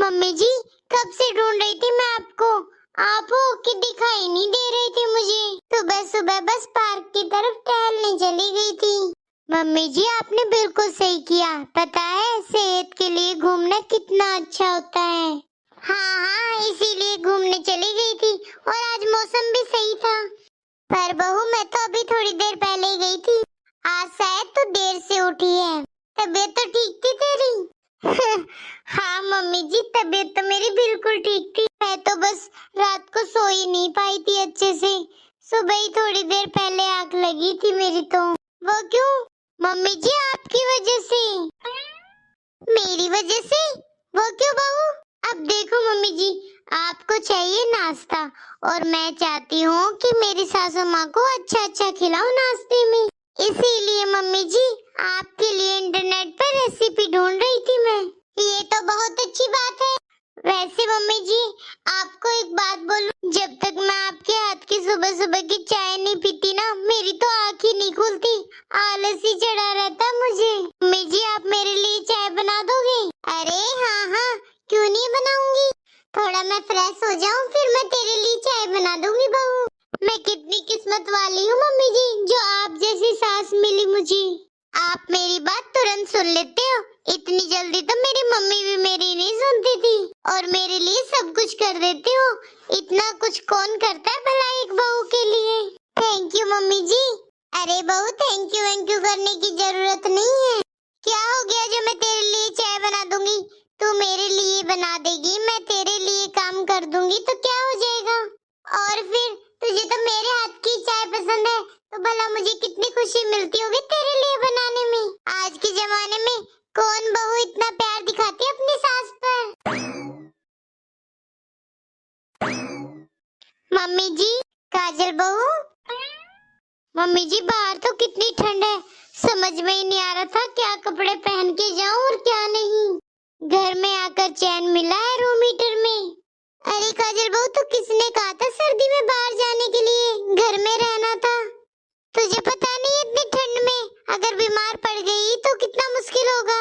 Mummy जी, कब से ढूंढ रही थी मैं आपको। आप हो कि दिखाई नहीं दे रहे थे मुझे। सुबह सुबह बस पार्क की तरफ टहलने चली गई थी। मम्मी जी, आपने बिल्कुल सही किया। पता है सेहत के लिए घूमना कितना अच्छा होता है। हाँ, इसीलिए घूमने चली गई थी और आज मौसम भी सही था। पर बहू, मैं तो अभी थोड़ी देर पहले ही गई थी। आज शायद तो देर से उठी है। तबीयत तो ठीक थी तेरी? हाँ मम्मी जी, तबीयत तो मेरी बिल्कुल ठीक थी। मैं तो बस रात को सो ही नहीं पाई थी अच्छे से। सुबह ही थोड़ी देर पहले आंख लगी थी मेरी तो। वो क्यों? मम्मी जी, आपकी वजह से। मेरी वजह से? वो क्यों बहू? अब देखो मम्मी जी, आपको चाहिए नाश्ता और मैं चाहती हूँ कि मेरी सासू माँ को अच्छा अच्छा खिलाओ नाश्ते में। इसीलिए मम्मी जी, आपके लिए इंटरनेट पर रेसिपी ढूंढ रही थी मैं। ये तो बहुत अच्छी बात है। वैसे मम्मी जी, आपको एक बात बोलूं, जब तक मैं आपके हाथ की सुबह सुबह की चाय नहीं पीती ना, मेरी तो आँख ही नहीं खुलती। आलस ही चढ़ा रहता मुझे। मम्मी जी, आप मेरे लिए चाय बना दोगे? अरे हाँ हाँ, क्यों नहीं बनाऊंगी। थोड़ा मैं फ्रेश हो जाऊं, फिर मैं तेरे लिए चाय बना दूंगी बहू। मैं कितनी किस्मत वाली हूँ मम्मी जी, जो आप जैसी सास मिली मुझे। आप मेरी बात तुरंत सुन लेते हो। इतनी जल्दी तो मेरी मम्मी भी मेरी नहीं सुनती थी और मेरे लिए सब कुछ कर देते हो। इतना कुछ कौन करता है भला एक बहू के लिए। थैंक यू मम्मी जी। अरे बहू, थैंक यू करने की जरूरत नहीं है। क्या हो गया जो मैं तेरे लिए चाय बना दूंगी? तू मेरे लिए बना देगी, मैं तेरे लिए काम कर दूंगी तो क्या हो जाएगा? और फिर तुझे तो मेरे हाथ की चाय पसंद है, तो भला मुझे कितनी खुशी मिलती होगी तेरे लिए बनाने में। आज के जमाने में कौन बहू इतना प्यार दिखाती है अपनी सास पर। मम्मी जी, काजल बहू। मम्मी जी, बाहर तो कितनी ठंड है, समझ में ही नहीं आ रहा था क्या कपड़े पहन के जाऊं और क्या नहीं। घर में आकर चैन मिला है रूम हीटर में। अरे काजल बहू, तो किसने कहा था सर्दी में बाहर जाने के लिए? घर में रहना था। तुझे पता नहीं इतनी ठंड में अगर बीमार पड़ गई तो कितना मुश्किल होगा।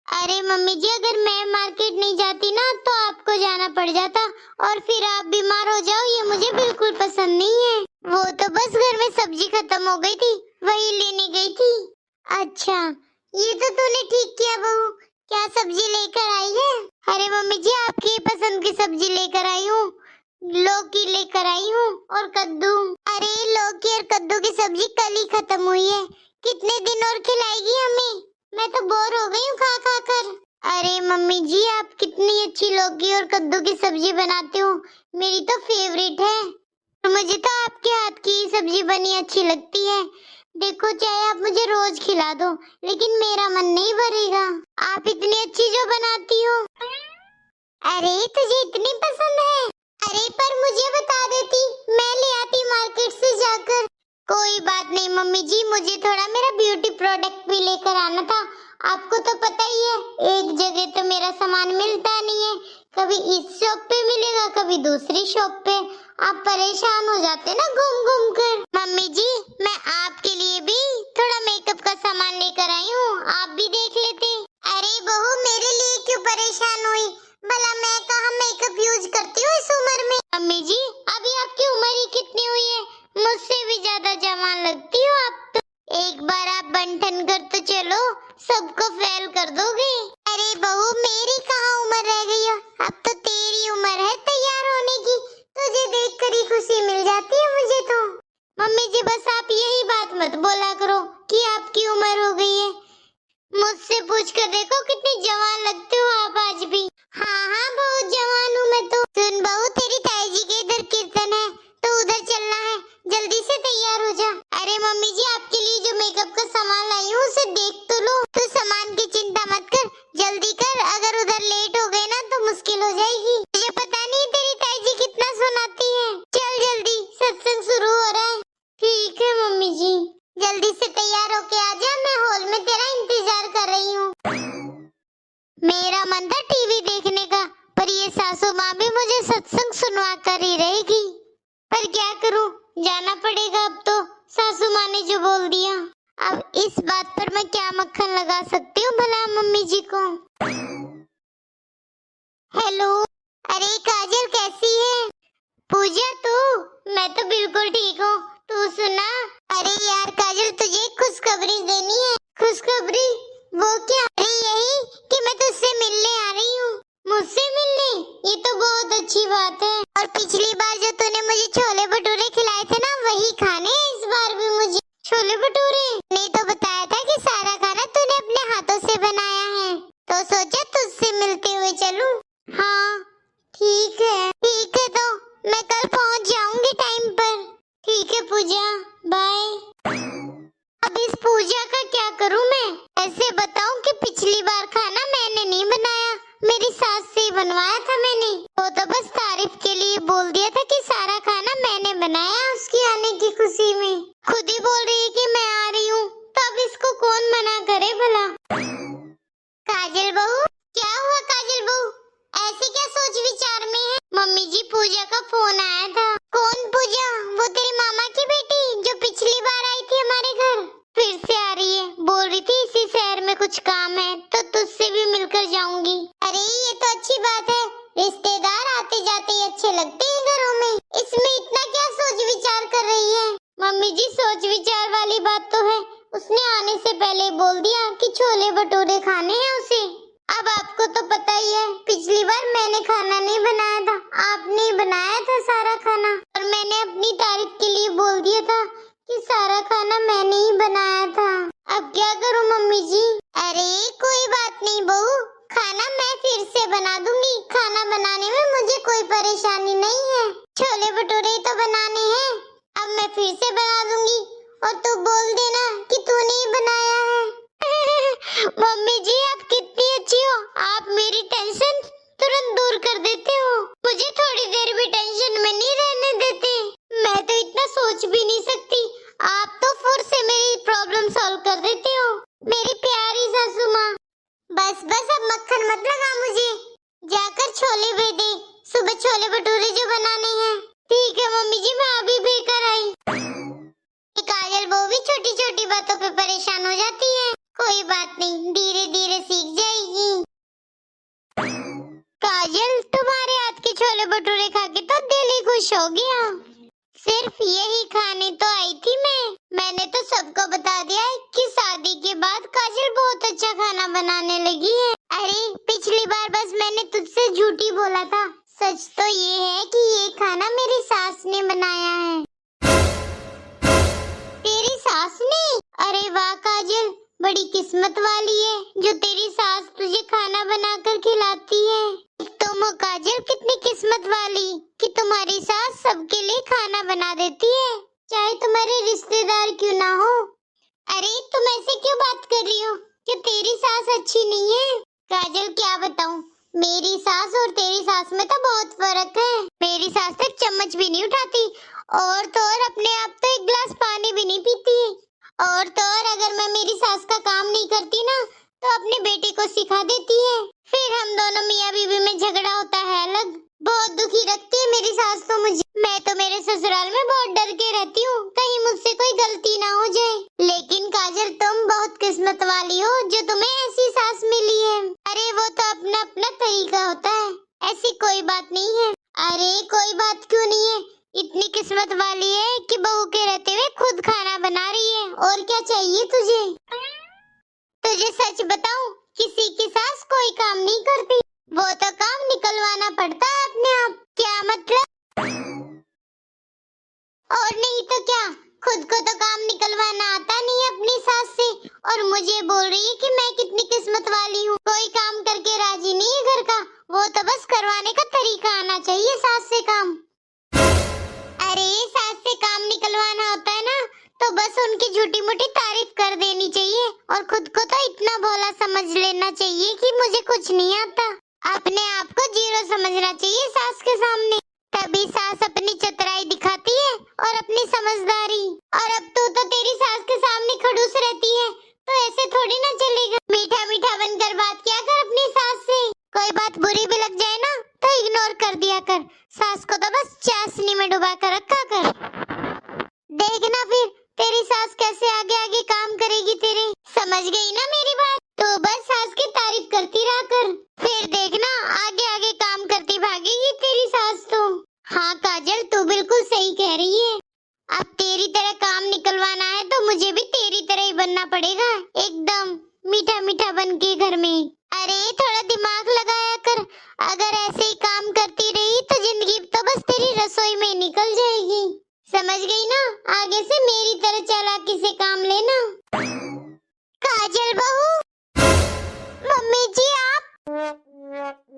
अरे मम्मी जी, अगर मैं मार्केट नहीं जाती ना तो आपको जाना पड़ जाता और फिर आप बीमार हो जाओ, ये मुझे बिल्कुल पसंद नहीं है। वो तो बस घर में सब्जी खत्म हो गई थी, वही लेने गई थी। अच्छा, ये तो तूने ठीक किया बहू। क्या सब्जी लेकर आई है? अरे मम्मी जी, आपकी पसंद की सब्जी लेकर आई हूँ। लौकी लेकर आई हूँ और कद्दू। अरे लौकी और कद्दू की सब्जी कल ही खत्म हुई है, कितने दिन और खिलाएगी हमें? मैं तो बोर हो गई हूँ खा खा कर। अरे मम्मी जी, आप कितनी अच्छी लौकी और कद्दू की सब्जी बनाते हो, मेरी तो फेवरेट है। मुझे तो आपके हाथ की सब्जी बनी अच्छी लगती है। देखो, चाहे आप मुझे रोज खिला दो, लेकिन मेरा मन नहीं भरेगा। आप इतनी अच्छी जो बनाती हो। अरे तुझे इतनी पसंद है? अरे पर मुझे बता देती, मैं ले आती मार्केट से जाकर। कोई बात नहीं मम्मी जी, मुझे थोड़ा मेरा ब्यूटी प्रोडक्ट भी लेकर आना था। आपको तो पता ही है, एक जगह तो मेरा सामान मिलता नहीं है। कभी इस शॉप पे मिलेगा, कभी दूसरी शॉप पे। आप परेशान हो जाते ना घूम घूम कर। मम्मी जी, मैं आपके लिए भी थोड़ा मेकअप का सामान लेकर आई हूँ, आप भी देख लेते। अरे बहू, मेरे लिए क्यों परेशान हुई? भला मैं कहाँ मेकअप यूज करती हूँ इस उम्र में। मम्मी जी, अभी आपकी उम्र ही कितनी हुई है? मुझसे भी ज्यादा जवान लगती हो आप तो। एक बार आप बंठन कर तो चलो, सबको फेल कर दोगे। अरे बहू, मेरी कहाँ उम्र रह गई है? अब तो तेरी उम्र है तैयार होने की। तुझे देखकर ही खुशी मिल जाती है मुझे तो। मम्मी जी, बस आप यही बात मत बोला करो कि आपकी उम्र हो गई है। मुझसे पूछ कर देखो कितनी जवान लगते हो आप आज भी। हाँ हाँ, बहुत जवान हूँ मैं तो। सुन बहू, तेरी ताई जी के इधर कीर्तन है तो उधर चलना है, जल्दी से तैयार हो जा। अरे मम्मी जी, आपके लिए जो मेकअप का सामान लाई हूँ उसे देख तो लो। तू सामान की चिंता मत कर, जल्दी कर, अगर उधर लेट हो गए ना तो मुश्किल हो जाएगी। मुझे पता नहीं तेरी ताई जी कितना सुनाती है। चल जल्दी, सत्संग शुरू हो रहा है। ठीक है मम्मी जी, जल्दी से तैयार होके आ जा, मैं हॉल में तेरा इंतजार कर रही हूँ। मेरा मन था टीवी देखने का, पर ये सासू माँ भी मुझे सत्संग सुनवा कर ही रहेगी। पर क्या करूँ, जाना पड़ेगा अब तो। सासू माँ ने जो बोल दिया, अब इस बात पर मैं क्या मक्खन लगा सकती हूँ भला मम्मी जी को। हेलो, पूजा तू, मैं तो बिल्कुल ठीक हूँ, तू सुना। अरे यार काजल, तुझे खुशखबरी देनी है। खुशखबरी? वो क्या? अरे यही कि मैं तुझसे मिलने आ रही हूँ। मुझसे मिलने? ये तो बहुत अच्छी बात है। और पिछली बार जो तूने मुझे छोले भटूरे खिलाए थे ना, वही खाने हैं इस बार भी मुझे। छोले भटूरे? नहीं तो बताया था कि सारा खाना तूने अपने हाथों से बनाया है, तो सोचा तुझसे मिलते हुए चलूं। हाँ ठीक है तो मैं कल पहुंच जाऊंगी टाइम पर। ठीक है पूजा, बाय। अब इस पूजा का क्या करूं मैं? ऐसे बताऊं कि पिछली बार खाना मैंने नहीं बनाया, मेरी सास से ही बनवाया था मैंने। वो तो बस तारीफ के लिए बोल दिया था कि सारा खाना मैंने बनाया उसकी आने की खुशी में। खुद ही बोल रही है कि मैं आ रही हूँ, तो अब इसको कौन मना करे भला। काजल बहू, क्या हुआ काजल बहू? ऐसे क्या सोच विचार में है? मम्मी जी, पूजा का फोन आया था। कौन पूजा? वो तेरी मामा की बेटी जो पिछली बार आई थी हमारे घर, फिर से आ रही है। बोल रही थी इसी शहर में कुछ काम है तो तुझसे भी मिलकर जाऊंगी। अरे ये तो अच्छी बात है, रिश्तेदार आते जाते ही अच्छे लगते हैं घरों में। इसमें इतना क्या सोच विचार कर रही है? मम्मी जी, सोच विचार वाली बात तो है, उसने आने से पहले बोल दिया कि छोले भटूरे खाने हैं उसे। अब आपको तो पता ही है, पिछली बार मैंने खाना नहीं बनाया था, आपने बनाया था सारा खाना। और मैंने अपनी तारीफ के लिए बोल दिया था कि सारा खाना मैंने ही बनाया था। अब क्या करूं मम्मी जी? अरे कोई बात नहीं बहू, खाना मैं फिर से बना दूंगी। खाना बनाने में मुझे कोई परेशानी नहीं है। छोले भटूरे तो बनाने हैं, अब मैं फिर से बना दूंगी और तू बोल देना कि तूने ही बनाया है। मम्मी जी, आप कितनी अच्छी हो, आप मेरी टेंशन तुरंत दूर कर देते हो, मुझे थोड़ी देर भी टेंशन में नहीं रहने देते। मैं तो इतना सोच भी नहीं सकती, आप तो फुर से मेरी प्रॉब्लम सॉल्व कर देते हो, मेरी प्यारी सासू माँ। बस अब मक्खन मत लगा मुझे, जाकर छोले भेज दे, सुबह छोले भटूरे जो बनाने हैं। ठीक है मम्मी जी, मैं अभी भेजकर आई। काजल वो भी छोटी छोटी बातों पे परेशान हो जाती है। कोई बात नहीं, धीरे धीरे सीख जाएगी। काजल, तुम्हारे हाथ के छोले भटूरे खा के तो दिल ही खुश हो गया। सिर्फ यही खाने तो आई थी मैंने तो सबको बता दिया है कि शादी के बाद काजल बहुत अच्छा खाना बनाने लगी है। अरे पिछली बार बस मैंने तुझसे झूठी बोला था, सच तो ये है कि ये खाना मेरी सास ने बनाया है। तेरी सास ने? अरे वाह काजल, बड़ी किस्मत वाली है जो तेरी सास तुझे खाना बनाकर खिलाती है। तुम हो काजल कितनी किस्मत वाली कि तुम्हारी सास सबके लिए खाना बना देती है, चाहे तुम्हारे रिश्तेदार क्यों ना हो। अरे तुम ऐसे क्यों बात कर रही हो कि तेरी सास अच्छी नहीं है? काजल क्या बताऊं, मेरी सास और तेरी सास में तो बहुत फर्क है। मेरी सास तक चम्मच भी नहीं उठाती, और तो और अपने आप तो एक गिलास पानी भी नहीं पीती। और तो और अगर मैं मेरी सास का काम नहीं करती ना, तो अपने बेटे को सिखा देती है। फिर हम दोनों मियाँ बीवी में झगड़ा होता है अलग। बहुत दुखी रखती है मेरी सास तो मुझे। मैं तो मेरे ससुराल में बहुत डर के रहती हूँ, कहीं मुझसे कोई गलती ना हो जाए। लेकिन काजल, तुम बहुत किस्मत वाली हो जो तुम्हें ऐसी सास मिली है। अरे वो तो अपना अपना तरीका होता है, ऐसी कोई बात नहीं है। अरे कोई बात क्यों नहीं है, इतनी किस्मत वाली है कि बहू के रहते हुए खुद खाना बना रही है, और क्या चाहिए तुझे? तुझे सच बताऊं, किसी की सास कोई काम नहीं करती, वो तो काम निकलवाना पड़ता है अपने आप। क्या मतलब? और नहीं तो क्या, खुद को तो काम निकलवाना आता नहीं अपनी सास से, और मुझे बोल रही है कि मैं कितनी किस्मत वाली हूँ, कोई काम करके राजी नहीं है घर का, वो तो बस करवाने का तरीका आना चाहिए सास से काम। अरे सास से काम निकलवाना होता है ना, तो बस उनकी झूठी मूठी तारीफ कर देनी चाहिए, और खुद को तो इतना भोला समझ लेना चाहिए कि मुझे कुछ नहीं आता। अपने आप को जीरो समझना चाहिए सास के सामने, तभी सास अपनी चतुराई दिखाती है और अपनी समझदारी। और अब तो तेरी सास के सामने खड़ूस रहती है, तो ऐसे थोड़ी ना चलेगा। मीठा मीठा बनकर बात किया कर अपनी सास से, कोई बात बुरी भी लग जाए ना तो इग्नोर कर दिया कर। सास को तो बस चाशनी में डुबा कर रखा कर। देखना फिर तेरी सास कैसे आगे आगे काम करेगी तेरे। समझ गई ना मेरी बात? तो बस सास की तारीफ करती रहा कर, फिर देखना आगे आगे काम करती भागेगी तेरी सास तो। हाँ काजल, तू पड़ेगा एकदम मीठा मीठा बन के घर में। अरे थोड़ा दिमाग लगाया कर, अगर ऐसे ही काम करती रही तो जिंदगी तो बस तेरी रसोई में निकल जाएगी। समझ गई ना? आगे से मेरी तरह चालाकी से काम लेना। काजल बहू। मम्मी जी आप?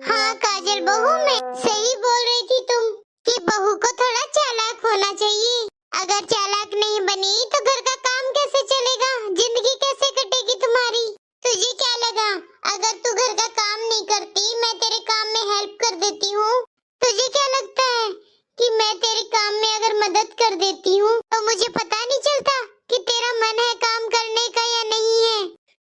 हाँ काजल बहू, मैं सही बोल रही थी तुम कि बहू को थोड़ा चालाक होना चाहिए। अगर चालाक नहीं बनी तो घर का काम कैसे चलेगा, जिंदगी कैसे कटेगी तुम्हारी? तुझे क्या लगा अगर तू घर का काम नहीं करती मैं तेरे काम में हेल्प कर देती हूँ? तुझे क्या लगता है कि मैं तेरे काम में अगर मदद कर देती हूँ तो मुझे पता नहीं चलता कि तेरा मन है काम करने का या नहीं है?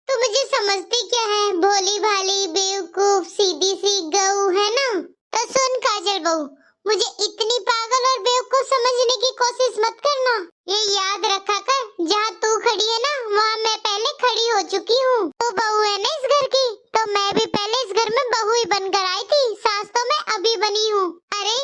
तू मुझे समझती क्या है? भोली भाली बेवकूफ सीधी सी गऊ है ना? तो सुन काजल बहू, मुझे इतनी पागल और बेवकूफ समझने की कोशिश मत करना। ये याद रखा कर, जहाँ तू खड़ी है ना वहाँ मैं पहले खड़ी हो चुकी हूँ। तू बहू है ना इस घर की, तो मैं भी पहले इस घर में बहू ही बनकर आई थी, सास तो मैं अभी बनी हूँ। अरे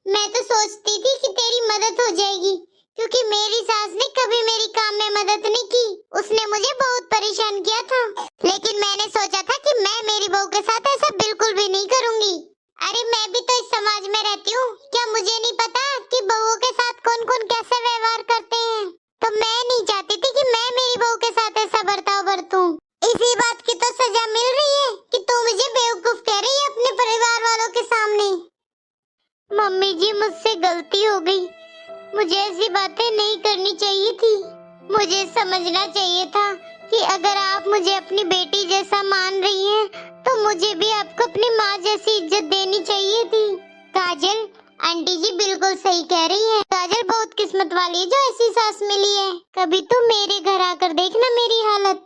मैं तो सोचती थी कि तेरी मदद हो जाएगी, क्योंकि मेरी सास ने कभी मेरी काम में मदद नहीं की। उसने मुझे बहुत परेशान किया था, लेकिन मैंने सोचा था कि मैं मेरी बहू के साथ ऐसा बिल्कुल भी नहीं करूँगी। अरे मैं भी तो इस समाज में रहती हूँ, क्या मुझे नहीं पता कि बहुओं के साथ कौन कौन कैसा व्यवहार करते हैं? तो मैं नहीं चाहती थी कि मैं मेरी बहू के साथ ऐसा बर्ताव बरतूं। इसी बात की तो सजा मिल रही है कि तू मुझे बेवकूफ कह रही है अपने परिवार वालों के सामने। मम्मी जी मुझसे गलती हो गई, मुझे ऐसी बातें नहीं करनी चाहिए थी। मुझे समझना चाहिए था कि अगर आप मुझे अपनी बेटी जैसा मान रही हैं, तो मुझे भी आपको अपनी माँ जैसी इज्जत देनी चाहिए थी। काजल आंटी जी बिल्कुल सही कह रही है। काजल बहुत किस्मत वाली है जो ऐसी सास मिली है। कभी तो मेरे घर आकर देखना मेरी हालत।